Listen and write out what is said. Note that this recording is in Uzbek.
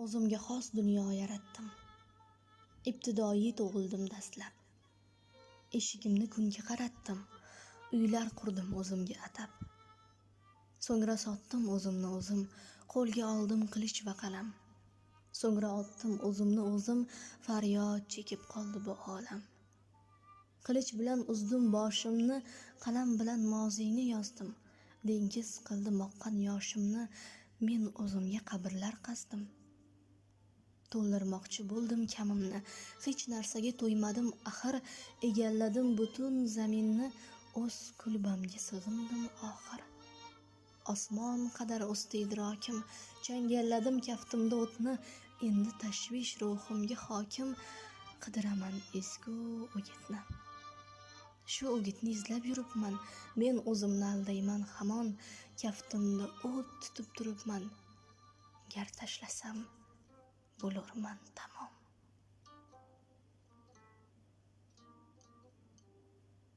O'zimga xos dunyo yaratdim. Ibtidoiy tug'ildim dastlab. Eshigimni kunga qaratdim. Uylar qurdim o'zimga atab. So'ngra sotdim o'zimni o'zim, qo'lga oldim qilich va qalam. So'ngra otdim o'zimni o'zim, faryod chekib qoldi bu olam. Qilich bilan uzdim boshimni, qalam bilan moziyni yozdim. Dengiz qildim oqqan yoshimni, men o'zimga qabrlar qazdim. To'ldirmoqchi bo'ldim kamimni, hech narsaga to'ymadim axir, egalladim butun zaminni, o'z kulbamga sig'indim oxir. Osmon qadar o'sdi idrokim, changalladim kaftimda o'tni, endi tashvish ruhimga hokim, qidiraman ezgu o'gitni. Shu o'gitni izlab yuribman, men o'zimni aldayman hamon, kaftimda o't tutib turibman. Gar tashlasam bo'lurman tamom.